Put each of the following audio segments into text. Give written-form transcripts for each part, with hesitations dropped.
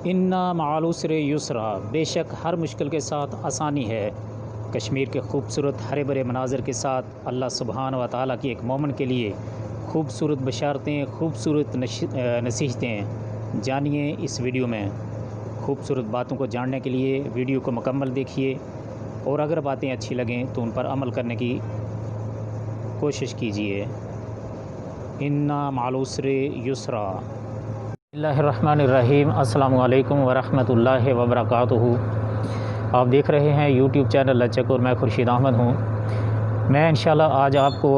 انا مع العسر یسرا، بے شک ہر مشکل کے ساتھ آسانی ہے۔ کشمیر کے خوبصورت ہرے بھرے مناظر کے ساتھ اللہ سبحانہ و تعالیٰ کی ایک مومن کے لیے خوبصورت بشارتیں، خوبصورت نصیحتیں جانیے اس ویڈیو میں۔ خوبصورت باتوں کو جاننے کے لیے ویڈیو کو مکمل دیکھیے، اور اگر باتیں اچھی لگیں تو ان پر عمل کرنے کی کوشش کیجیے۔ انا مع العسر یسرا۔ بسم اللہ الرحمن الرحیم۔ السلام علیکم ورحمۃ اللہ وبرکاتہ۔ آپ دیکھ رہے ہیں یوٹیوب چینل لچک، اور میں خورشید احمد ہوں۔ میں انشاءاللہ آج آپ کو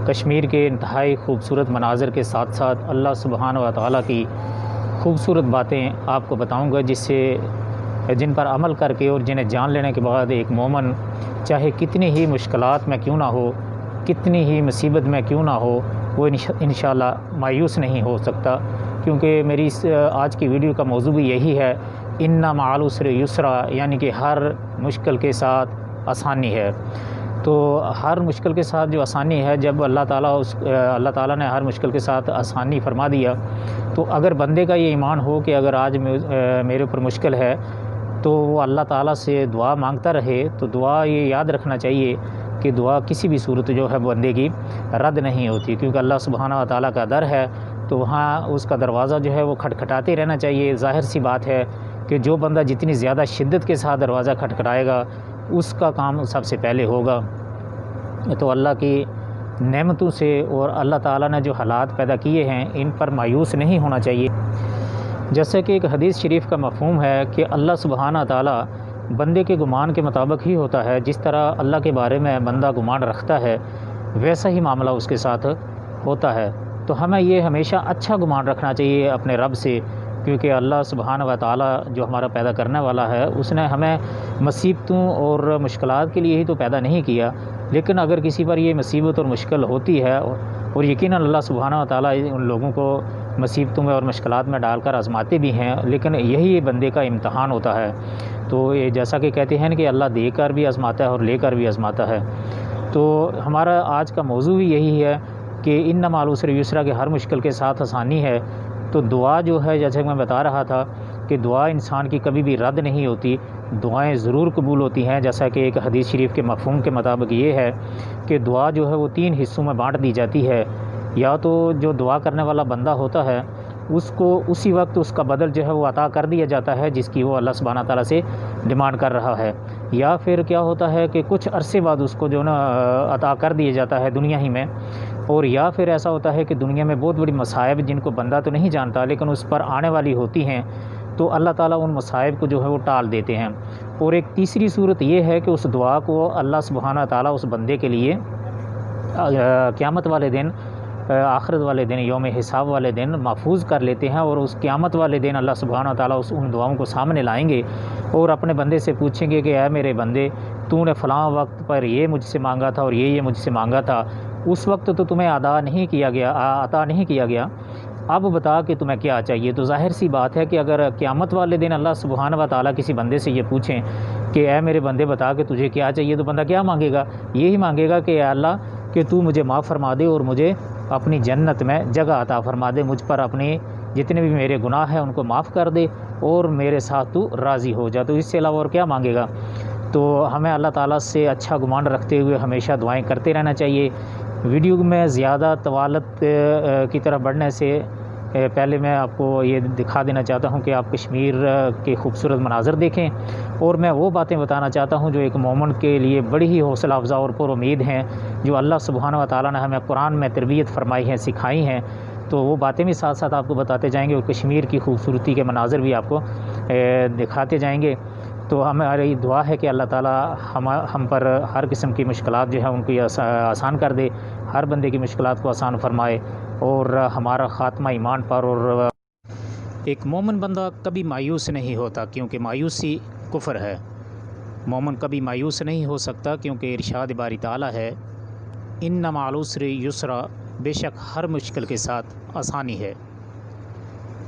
کشمیر کے انتہائی خوبصورت مناظر کے ساتھ ساتھ اللہ سبحانہ و تعالیٰ کی خوبصورت باتیں آپ کو بتاؤں گا، جن پر عمل کر کے اور جنہیں جان لینے کے بعد ایک مومن چاہے کتنی ہی مشکلات میں کیوں نہ ہو، کتنی ہی مصیبت میں کیوں نہ ہو، وہ انشاءاللہ مایوس نہیں ہو سکتا، کیونکہ میری اس آج کی ویڈیو کا موضوع بھی یہی ہے، انا مع العسر یسرا، یعنی کہ ہر مشکل کے ساتھ آسانی ہے۔ تو ہر مشکل کے ساتھ جو آسانی ہے، جب اللہ تعالیٰ نے ہر مشکل کے ساتھ آسانی فرما دیا، تو اگر بندے کا یہ ایمان ہو کہ اگر آج میرے اوپر مشکل ہے تو وہ اللہ تعالیٰ سے دعا مانگتا رہے، تو دعا یہ یاد رکھنا چاہیے کہ دعا کسی بھی صورت جو ہے بندے کی رد نہیں ہوتی، کیونکہ اللہ سبحانہ و تعالیٰ کا در ہے، تو وہاں اس کا دروازہ جو ہے وہ کھٹکھٹاتے رہنا چاہیے۔ ظاہر سی بات ہے کہ جو بندہ جتنی زیادہ شدت کے ساتھ دروازہ کھٹکھٹائے گا، اس کا کام سب سے پہلے ہوگا۔ تو اللہ کی نعمتوں سے اور اللہ تعالیٰ نے جو حالات پیدا کیے ہیں، ان پر مایوس نہیں ہونا چاہیے۔ جیسا کہ ایک حدیث شریف کا مفہوم ہے کہ اللہ سبحانہ تعالیٰ بندے کے گمان کے مطابق ہی ہوتا ہے، جس طرح اللہ کے بارے میں بندہ گمان رکھتا ہے ویسا ہی معاملہ اس کے ساتھ ہوتا ہے۔ تو ہمیں یہ ہمیشہ اچھا گمان رکھنا چاہیے اپنے رب سے، کیونکہ اللہ سبحانہ و تعالیٰ جو ہمارا پیدا کرنے والا ہے، اس نے ہمیں مصیبتوں اور مشکلات کے لیے ہی تو پیدا نہیں کیا، لیکن اگر کسی پر یہ مصیبت اور مشکل ہوتی ہے، اور یقیناً اللہ سبحانہ و تعالیٰ ان لوگوں کو مصیبتوں میں اور مشکلات میں ڈال کر آزماتے بھی ہیں، لیکن یہی بندے کا امتحان ہوتا ہے۔ تو یہ جیسا کہ کہتے ہیں کہ اللہ دے کر بھی آزماتا ہے اور لے کر بھی آزماتا ہے۔ تو ہمارا آج کا موضوع بھی یہی ہے کہ انا مع العسر یسرا، کہ ہر مشکل کے ساتھ آسانی ہے۔ تو دعا جو ہے، جیسے میں بتا رہا تھا کہ دعا انسان کی کبھی بھی رد نہیں ہوتی، دعائیں ضرور قبول ہوتی ہیں۔ جیسا کہ ایک حدیث شریف کے مفہوم کے مطابق یہ ہے کہ دعا جو ہے وہ 3 حصوں میں بانٹ دی جاتی ہے۔ یا تو جو دعا کرنے والا بندہ ہوتا ہے، اس کو اسی وقت اس کا بدل جو ہے وہ عطا کر دیا جاتا ہے جس کی وہ اللہ سبحانہ تعالیٰ سے ڈیمانڈ کر رہا ہے، یا پھر کیا ہوتا ہے کہ کچھ عرصے بعد اس کو جو نا عطا کر دیا جاتا ہے دنیا ہی میں، اور یا پھر ایسا ہوتا ہے کہ دنیا میں بہت بڑی مصائب جن کو بندہ تو نہیں جانتا لیکن اس پر آنے والی ہوتی ہیں، تو اللہ تعالیٰ ان مصائب کو جو ہے وہ ٹال دیتے ہیں۔ اور ایک تیسری صورت یہ ہے کہ اس دعا کو اللہ سبحانہ تعالیٰ اس بندے کے لیے قیامت والے دن، آخرت والے دن، یوم حساب والے دن محفوظ کر لیتے ہیں، اور اس قیامت والے دن اللہ سبحانہ تعالیٰ ان دعاؤں کو سامنے لائیں گے اور اپنے بندے سے پوچھیں گے کہ اے میرے بندے، تو نے فلاں وقت پر یہ مجھ سے مانگا تھا اور یہ مجھ سے مانگا تھا، اس وقت تو تمہیں عطا نہیں کیا گیا، اب بتا کہ تمہیں کیا چاہیے۔ تو ظاہر سی بات ہے کہ اگر قیامت والے دن اللہ سبحانہ و تعالیٰ کسی بندے سے یہ پوچھیں کہ اے میرے بندے بتا کہ تجھے کیا چاہیے، تو بندہ کیا مانگے گا؟ یہی مانگے گا کہ اے اللہ کہ تو مجھے معاف فرما دے اور مجھے اپنی جنت میں جگہ عطا فرما دے، مجھ پر اپنے جتنے بھی میرے گناہ ہیں ان کو معاف کر دے اور میرے ساتھ تو راضی ہو جا۔ تو اس سے علاوہ اور کیا مانگے گا؟ تو ہمیں اللہ تعالیٰ سے اچھا گمان رکھتے ہوئے ہمیشہ دعائیں کرتے رہنا چاہیے۔ ویڈیو میں زیادہ طوالت کی طرف بڑھنے سے پہلے میں آپ کو یہ دکھا دینا چاہتا ہوں کہ آپ کشمیر کے خوبصورت مناظر دیکھیں، اور میں وہ باتیں بتانا چاہتا ہوں جو ایک مومن کے لیے بڑی ہی حوصلہ افزا اور پر امید ہیں، جو اللہ سبحانہ و تعالیٰ نے ہمیں قرآن میں تربیت فرمائی ہے، سکھائی ہیں۔ تو وہ باتیں بھی ساتھ ساتھ آپ کو بتاتے جائیں گے، اور کشمیر کی خوبصورتی کے مناظر بھی آپ کو دکھاتے جائیں گے۔ تو ہماری دعا ہے کہ اللہ تعالیٰ ہم پر ہر قسم کی مشکلات جو ہے ان کو آسان کر دے، ہر بندے کی مشکلات کو آسان فرمائے، اور ہمارا خاتمہ ایمان پر۔ اور ایک مومن بندہ کبھی مایوس نہیں ہوتا، کیونکہ مایوسی کفر ہے۔ مومن کبھی مایوس نہیں ہو سکتا، کیونکہ ارشاد باری تعالیٰ ہے، انا مع العسر یسرا، بے شک ہر مشکل کے ساتھ آسانی ہے۔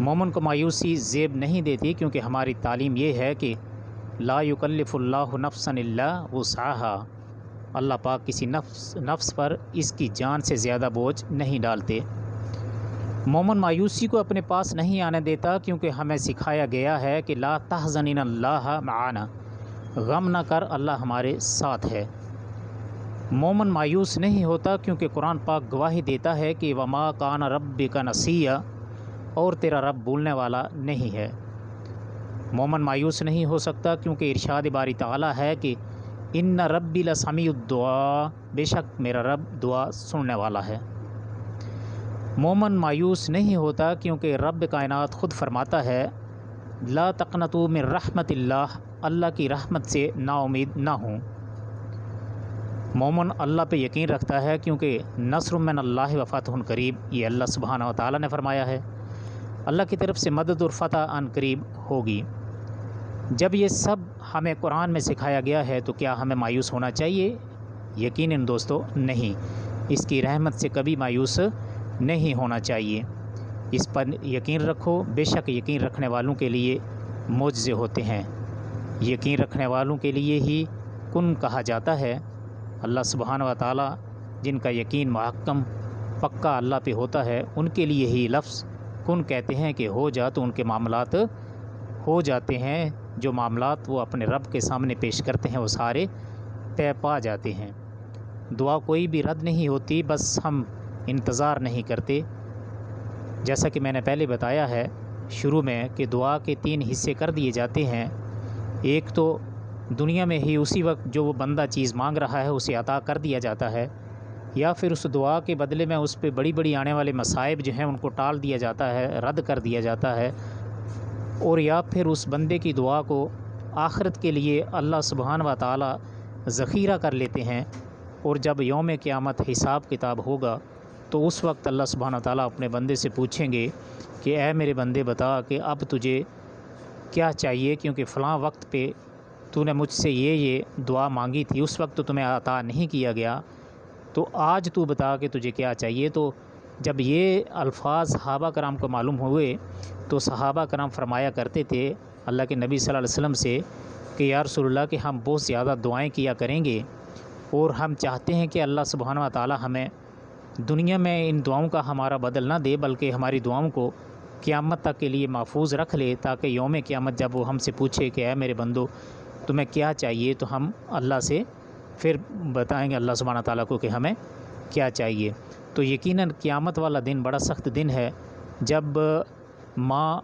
مومن کو مایوسی زیب نہیں دیتی، کیونکہ ہماری تعلیم یہ ہے کہ لا یکلف اللہ نفسا الا وسعها، اللہ پاک کسی نفس پر اس کی جان سے زیادہ بوجھ نہیں ڈالتے۔ مومن مایوسی کو اپنے پاس نہیں آنے دیتا، کیونکہ ہمیں سکھایا گیا ہے کہ لا تحزن ان اللہ معنا، غم نہ کر، اللہ ہمارے ساتھ ہے۔ مومن مایوس نہیں ہوتا، کیونکہ قرآن پاک گواہی دیتا ہے کہ وما کان ربک نسیا، اور تیرا رب بھولنے والا نہیں ہے۔ مومن مایوس نہیں ہو سکتا، کیونکہ ارشاد باری تعالیٰ ہے کہ ان ربی لسمیع الدعاء، بے شک میرا رب دعا سننے والا ہے۔ مومن مایوس نہیں ہوتا، کیونکہ رب کائنات خود فرماتا ہے لا تقنطوا من رحمت اللہ، اللہ کی رحمت سے نا امید نہ ہوں۔ مومن اللہ پہ یقین رکھتا ہے، کیونکہ نصر من اللہ و فتح قریب، یہ اللہ سبحانہ و تعالیٰ نے فرمایا ہے، اللہ کی طرف سے مدد اور فتح عن قریب ہوگی۔ جب یہ سب ہمیں قرآن میں سکھایا گیا ہے تو کیا ہمیں مایوس ہونا چاہیے؟ یقیناً دوستو نہیں، اس کی رحمت سے کبھی مایوس نہیں ہونا چاہیے۔ اس پر یقین رکھو، بے شک یقین رکھنے والوں کے لیے معجزے ہوتے ہیں، یقین رکھنے والوں کے لیے ہی کن کہا جاتا ہے۔ اللہ سبحانہ و تعالیٰ جن کا یقین محکم پکا اللہ پہ ہوتا ہے، ان کے لیے ہی لفظ کن کہتے ہیں کہ ہو جا، تو ان کے معاملات ہو جاتے ہیں۔ جو معاملات وہ اپنے رب کے سامنے پیش کرتے ہیں وہ سارے طے پا جاتے ہیں۔ دعا کوئی بھی رد نہیں ہوتی، بس ہم انتظار نہیں کرتے۔ جیسا کہ میں نے پہلے بتایا ہے شروع میں کہ دعا کے 3 حصے کر دیے جاتے ہیں۔ ایک تو دنیا میں ہی اسی وقت جو وہ بندہ چیز مانگ رہا ہے اسے عطا کر دیا جاتا ہے، یا پھر اس دعا کے بدلے میں اس پہ بڑی بڑی آنے والے مصائب جو ہیں ان کو ٹال دیا جاتا ہے، رد کر دیا جاتا ہے، اور یا پھر اس بندے کی دعا کو آخرت کے لیے اللہ سبحانہ و تعالیٰ ذخیرہ کر لیتے ہیں، اور جب یوم قیامت حساب کتاب ہوگا تو اس وقت اللہ سبحانہ و تعالیٰ اپنے بندے سے پوچھیں گے کہ اے میرے بندے بتا کہ اب تجھے کیا چاہیے، کیونکہ فلاں وقت پہ تو نے مجھ سے یہ دعا مانگی تھی، اس وقت تو تمہیں عطا نہیں کیا گیا، تو آج تو بتا کہ تجھے کیا چاہیے۔ تو جب یہ الفاظ صحابہ کرام کو معلوم ہوئے تو صحابہ کرام فرمایا کرتے تھے اللہ کے نبی صلی اللہ علیہ وسلم سے کہ یا رسول اللہ کہ ہم بہت زیادہ دعائیں کیا کریں گے، اور ہم چاہتے ہیں کہ اللہ سبحانہ و تعالیٰ ہمیں دنیا میں ان دعاؤں کا ہمارا بدل نہ دے، بلکہ ہماری دعاؤں کو قیامت تک کے لیے محفوظ رکھ لے، تاکہ یوم قیامت جب وہ ہم سے پوچھے کہ اے میرے بندو تمہیں کیا چاہیے، تو ہم اللہ سے پھر بتائیں گے اللہ سبحانہ تعالیٰ کو کہ ہمیں کیا چاہیے۔ تو یقیناً قیامت والا دن بڑا سخت دن ہے، جب ماں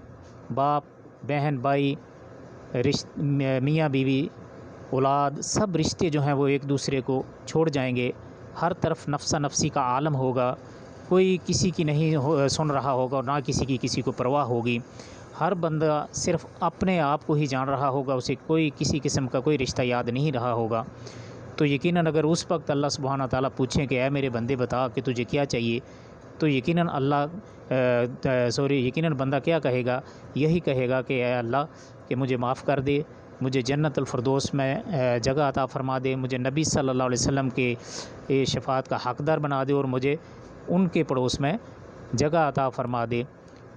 باپ بہن بھائی میاں بیوی اولاد سب رشتے جو ہیں وہ ایک دوسرے کو چھوڑ جائیں گے، ہر طرف نفسہ نفسی کا عالم ہوگا، کوئی کسی کی نہیں سن رہا ہوگا اور نہ کسی کی کسی کو پرواہ ہوگی، ہر بندہ صرف اپنے آپ کو ہی جان رہا ہوگا، اسے کوئی کسی قسم کا کوئی رشتہ یاد نہیں رہا ہوگا۔ تو یقیناً اگر اس وقت اللہ سبحانہ تعالیٰ پوچھیں کہ اے میرے بندے بتا کہ تجھے کیا چاہیے، تو یقیناً بندہ کیا کہے گا؟ یہی کہے گا کہ اے اللہ کہ مجھے معاف کر دے، مجھے جنت الفردوس میں جگہ عطا فرما دے، مجھے نبی صلی اللہ علیہ وسلم کے شفاعت کا حقدار بنا دے، اور مجھے ان کے پڑوس میں جگہ عطا فرما دے۔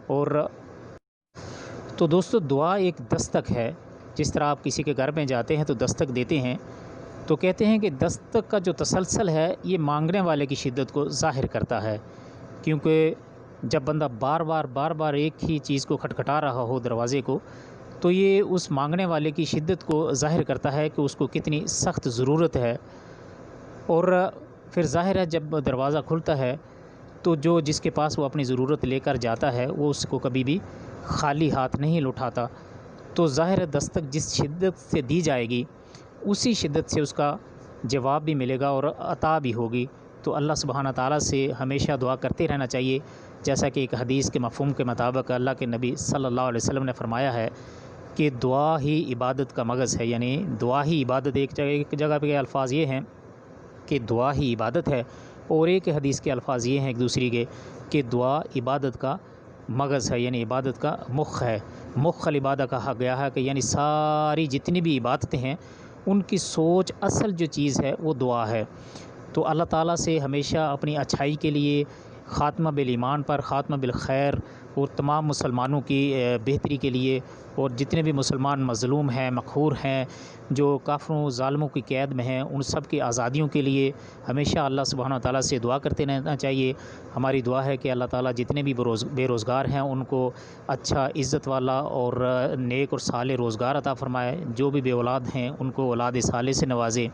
اور تو دوستو دعا ایک دستک ہے، جس طرح آپ کسی کے گھر میں جاتے ہیں تو دستک دیتے ہیں، تو کہتے ہیں کہ دستک کا جو تسلسل ہے یہ مانگنے والے کی شدت کو ظاہر کرتا ہے، کیونکہ جب بندہ بار بار ایک ہی چیز کو کھٹکھٹا رہا ہو دروازے کو، تو یہ اس مانگنے والے کی شدت کو ظاہر کرتا ہے کہ اس کو کتنی سخت ضرورت ہے۔ اور پھر ظاہر ہے جب دروازہ کھلتا ہے تو جس کے پاس وہ اپنی ضرورت لے کر جاتا ہے وہ اس کو کبھی بھی خالی ہاتھ نہیں لوٹاتا۔ تو ظاہر ہے دستک جس شدت سے دی جائے گی اسی شدت سے اس کا جواب بھی ملے گا اور عطا بھی ہوگی۔ تو اللہ سبحانہ تعالیٰ سے ہمیشہ دعا کرتے رہنا چاہیے، جیسا کہ ایک حدیث کے مفہوم کے مطابق اللہ کے نبی صلی اللہ علیہ وسلم نے فرمایا ہے کہ دعا ہی عبادت کا مغز ہے، یعنی دعا ہی عبادت۔ ایک جگہ پہ الفاظ یہ ہیں کہ دعا ہی عبادت ہے، اور ایک حدیث کے الفاظ یہ ہیں ایک دوسری کے کہ دعا عبادت کا مغز ہے، یعنی عبادت کا مخ ہے۔ مخ العبادہ کہا گیا ہے کہ یعنی ساری جتنی بھی عبادتیں ہیں ان کی سوچ اصل جو چیز ہے وہ دعا ہے۔ تو اللہ تعالیٰ سے ہمیشہ اپنی اچھائی کے لیے، خاتمہ بالایمان پر، خاتمہ بالخیر، اور تمام مسلمانوں کی بہتری کے لیے، اور جتنے بھی مسلمان مظلوم ہیں، مقہور ہیں، جو کافروں ظالموں کی قید میں ہیں، ان سب کی آزادیوں کے لیے ہمیشہ اللہ سبحانہ و تعالیٰ سے دعا کرتے رہنا چاہیے۔ ہماری دعا ہے کہ اللہ تعالیٰ جتنے بھی بے روزگار ہیں ان کو اچھا، عزت والا اور نیک اور صالح روزگار عطا فرمائے، جو بھی بے اولاد ہیں ان کو اولاد صالح سے نوازے۔